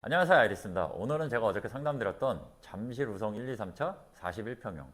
안녕하세요, 아이리스입니다. 오늘은 제가 어저께 상담드렸던 잠실 우성 1, 2, 3차 41평형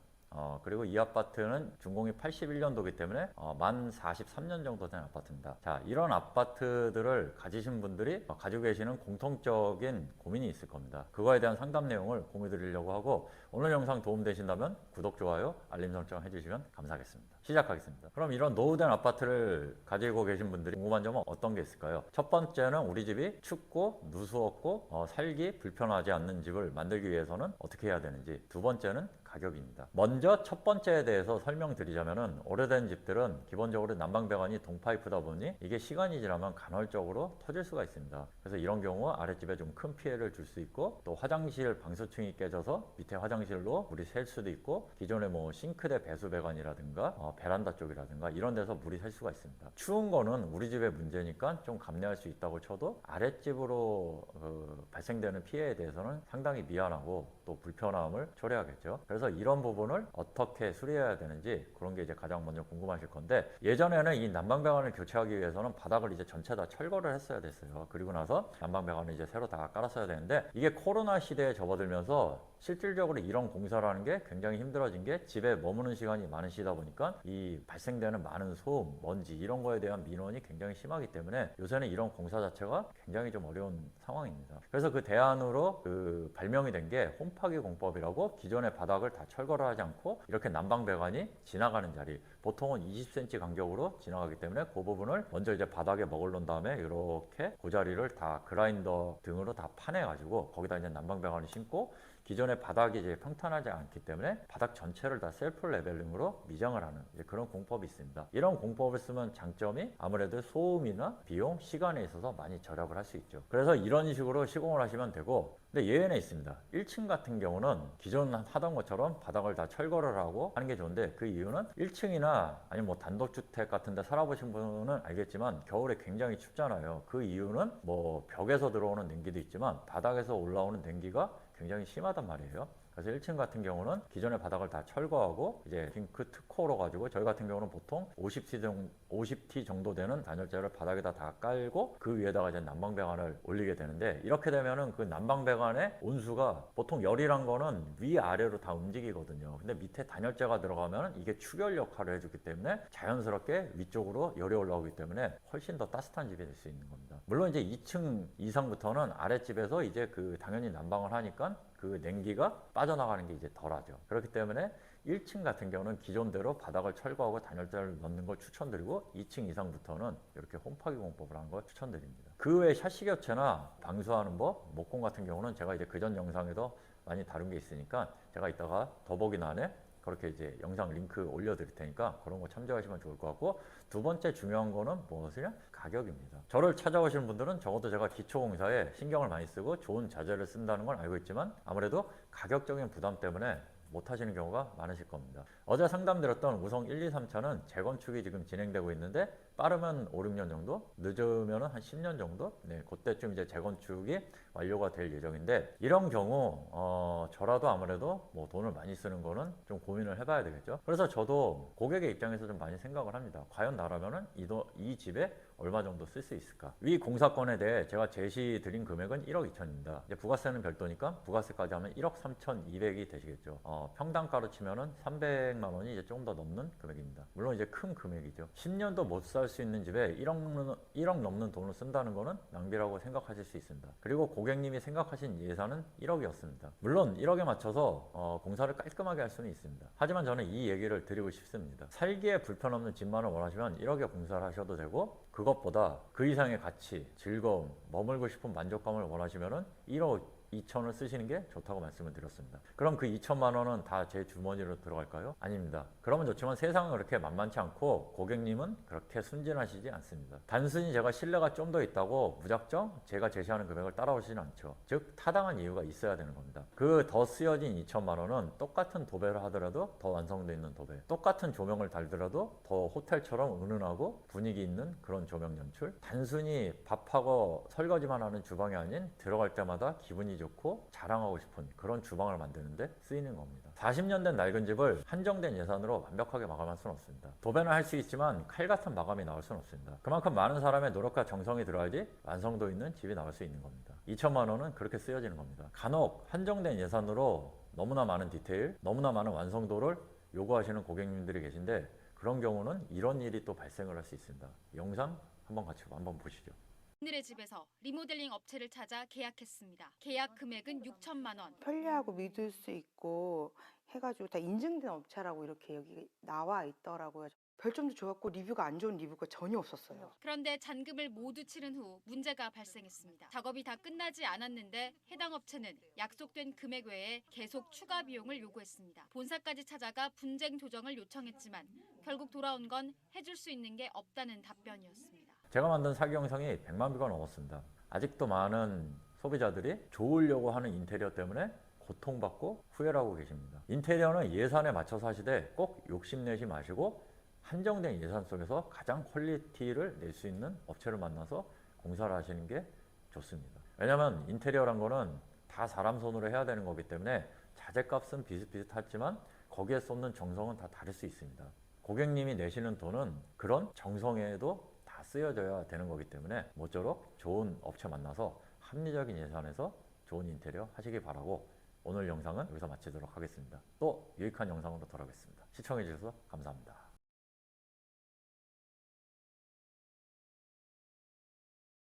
그리고 이 아파트는 준공이 81년도이기 때문에 만 43년 정도 된 아파트입니다. 자, 이런 아파트들을 가지신 분들이 가지고 계시는 공통적인 고민이 있을 겁니다. 그거에 대한 상담 내용을 공유 드리려고 하고, 오늘 영상 도움되신다면 구독, 좋아요, 알림 설정 해주시면 감사하겠습니다. 시작하겠습니다. 그럼 이런 노후된 아파트를 가지고 계신 분들이 궁금한 점은 어떤 게 있을까요? 첫 번째는 우리 집이 춥고 누수없고 살기 불편하지 않는 집을 만들기 위해서는 어떻게 해야 되는지, 두 번째는 가격입니다. 먼저 첫 번째에 대해서 설명드리자면은, 오래된 집들은 기본적으로 난방배관이 동파이프다 보니 이게 시간이 지나면 간헐적으로 터질 수가 있습니다. 그래서 이런 경우 아랫집에 좀 큰 피해를 줄 수 있고, 또 화장실 방수층이 깨져서 밑에 화장실로 물이 샐 수도 있고, 기존에 뭐 싱크대 배수배관이라든가 베란다 쪽이라든가 이런 데서 물이 샐 수가 있습니다. 추운 거는 우리 집의 문제니까 좀 감내할 수 있다고 쳐도, 아랫집으로 발생되는 피해에 대해서는 상당히 미안하고 또 불편함을 초래하겠죠. 그래서 이런 부분을 어떻게 수리해야 되는지, 그런 게 이제 가장 먼저 궁금하실 건데, 예전에는 이 난방배관을 교체하기 위해서는 바닥을 이제 전체 다 철거를 했어야 됐어요. 그리고 나서 난방배관을 이제 새로 다 깔았어야 되는데, 이게 코로나 시대에 접어들면서 실질적으로 이런 공사를 하는 게 굉장히 힘들어진 게, 집에 머무는 시간이 많으시다 보니까 이 발생되는 많은 소음, 먼지 이런 거에 대한 민원이 굉장히 심하기 때문에 요새는 이런 공사 자체가 굉장히 좀 어려운 상황입니다. 그래서 그 대안으로 발명이 된 게 홈파기 공법이라고, 기존의 바닥을 다 철거를 하지 않고 이렇게 난방배관이 지나가는 자리, 보통은 20cm 간격으로 지나가기 때문에 그 부분을 먼저 이제 바닥에 머글른 다음에 이렇게 그 자리를 다 그라인더 등으로 다 파내가지고 거기다 이제 난방배관을 심고, 기존의 바닥이 이제 평탄하지 않기 때문에 바닥 전체를 다 셀프 레벨링으로 미장을 하는 그런 공법이 있습니다. 이런 공법을 쓰면 장점이 아무래도 소음이나 비용, 시간에 있어서 많이 절약을 할 수 있죠. 그래서 이런 식으로 시공을 하시면 되고, 근데 예외는 있습니다. 1층 같은 경우는 기존 하던 것처럼 바닥을 다 철거를 하고 하는 게 좋은데, 그 이유는 1층이나 아니면 뭐 단독주택 같은 데 살아보신 분은 알겠지만 겨울에 굉장히 춥잖아요. 그 이유는 뭐 벽에서 들어오는 냉기도 있지만 바닥에서 올라오는 냉기가 굉장히 심하단 말이에요. 그래서 1층 같은 경우는 기존의 바닥을 다 철거하고 이제 딩크 특허로 가지고, 저희 같은 경우는 보통 50T 정도 되는 단열재를 바닥에다 다 깔고 그 위에다가 이제 난방배관을 올리게 되는데, 이렇게 되면은 그 난방배관의 온수가, 보통 열이란 거는 위아래로 다 움직이거든요. 근데 밑에 단열재가 들어가면 이게 추결 역할을 해주기 때문에 자연스럽게 위쪽으로 열이 올라오기 때문에 훨씬 더 따뜻한 집이 될 수 있는 겁니다. 물론 이제 2층 이상부터는 아랫집에서 이제 당연히 난방을 하니까 그 냉기가 빠져나가는 게 이제 덜하죠. 그렇기 때문에 1층 같은 경우는 기존대로 바닥을 철거하고 단열재를 넣는 걸 추천드리고, 2층 이상부터는 이렇게 홈파기 공법을 하는 걸 추천드립니다. 그 외에 샤시 교체나 방수하는 법, 목공 같은 경우는 제가 이제 그전 영상에도 많이 다룬 게 있으니까 제가 이따가 더보기란에 그렇게 이제 영상 링크 올려드릴 테니까 그런 거 참조하시면 좋을 것 같고, 두 번째 중요한 거는 무엇이냐? 가격입니다. 저를 찾아오시는 분들은 적어도 제가 기초공사에 신경을 많이 쓰고 좋은 자재를 쓴다는 걸 알고 있지만, 아무래도 가격적인 부담 때문에 못 하시는 경우가 많으실 겁니다. 어제 상담드렸던 우성 1, 2, 3차는 재건축이 지금 진행되고 있는데, 빠르면 5, 6년 정도, 늦으면 한 10년 정도, 그때쯤 이제 재건축이 완료가 될 예정인데, 이런 경우 저라도 아무래도 뭐 돈을 많이 쓰는 거는 좀 고민을 해봐야 되겠죠. 그래서 저도 고객의 입장에서 좀 많이 생각을 합니다. 과연 나라면은 이 집에 얼마 정도 쓸 수 있을까? 이 공사건에 대해 제가 제시 드린 금액은 1억 2천입니다. 이제 부가세는 별도니까 부가세까지 하면 1억 3,200이 되시겠죠. 평당가로 치면은 300만 원이 이제 조금 더 넘는 금액입니다. 물론 이제 큰 금액이죠. 10년도 못 살 수 있는 집에 1억 넘는 돈을 쓴다는 거는 낭비라고 생각하실 수 있습니다. 그리고 고객님이 생각하신 예산은 1억이었습니다. 물론 1억에 맞춰서 공사를 깔끔하게 할 수는 있습니다. 하지만 저는 이 얘기를 드리고 싶습니다. 살기에 불편 없는 집만을 원하시면 1억에 공사를 하셔도 되고, 그것보다 그 이상의 가치, 즐거움, 머물고 싶은 만족감을 원하시면은 1억 2천을 쓰시는 게 좋다고 말씀을 드렸습니다. 그럼 그 2천만 원은 다 제 주머니로 들어갈까요? 아닙니다. 그러면 좋지만 세상은 그렇게 만만치 않고 고객님은 그렇게 순진하시지 않습니다. 단순히 제가 신뢰가 좀 더 있다고 무작정 제가 제시하는 금액을 따라오시진 않죠. 즉 타당한 이유가 있어야 되는 겁니다. 그 더 쓰여진 2천만 원은 똑같은 도배를 하더라도 더 완성되어 있는 도배, 똑같은 조명을 달더라도 더 호텔처럼 은은하고 분위기 있는 그런 조명 연출, 단순히 밥하고 설거지만 하는 주방이 아닌 들어갈 때마다 기분이 좋고 자랑하고 싶은 그런 주방을 만드는데 쓰이는 겁니다. 40년 된 낡은 집을 한정된 예산으로 완벽하게 마감할 수는 없습니다. 도배는 할 수 있지만 칼 같은 마감이 나올 수는 없습니다. 그만큼 많은 사람의 노력과 정성이 들어야지 완성도 있는 집이 나올 수 있는 겁니다. 2천만 원은 그렇게 쓰여지는 겁니다. 간혹 한정된 예산으로 너무나 많은 디테일, 너무나 많은 완성도를 요구하시는 고객님들이 계신데 그런 경우는 이런 일이 또 발생을 할 수 있습니다. 영상 한번 보시죠. 오늘의 집에서 리모델링 업체를 찾아 계약했습니다. 계약 금액은 6천만 원. 편리하고 믿을 수 있고 해가지고 다 인증된 업체라고 이렇게 여기 나와 있더라고요. 별점도 좋았고 리뷰가 안 좋은 리뷰가 전혀 없었어요. 그런데 잔금을 모두 치른 후 문제가 발생했습니다. 작업이 다 끝나지 않았는데 해당 업체는 약속된 금액 외에 계속 추가 비용을 요구했습니다. 본사까지 찾아가 분쟁 조정을 요청했지만 결국 돌아온 건 해줄 수 있는 게 없다는 답변이었습니다. 제가 만든 사기 영상이 100만 뷰가 넘었습니다. 아직도 많은 소비자들이 좋으려고 하는 인테리어 때문에 고통받고 후회를 하고 계십니다. 인테리어는 예산에 맞춰서 하시되 꼭 욕심내지 마시고 한정된 예산 속에서 가장 퀄리티를 낼 수 있는 업체를 만나서 공사를 하시는 게 좋습니다. 왜냐하면 인테리어란 거는 다 사람 손으로 해야 되는 거기 때문에 자재값은 비슷비슷하지만 거기에 쏟는 정성은 다 다를 수 있습니다. 고객님이 내시는 돈은 그런 정성에도 다 쓰여져야 되는 거기 때문에 모쪼록 좋은 업체 만나서 합리적인 예산에서 좋은 인테리어 하시기 바라고 오늘 영상은 여기서 마치도록 하겠습니다. 또 유익한 영상으로 돌아오겠습니다. 시청해 주셔서 감사합니다.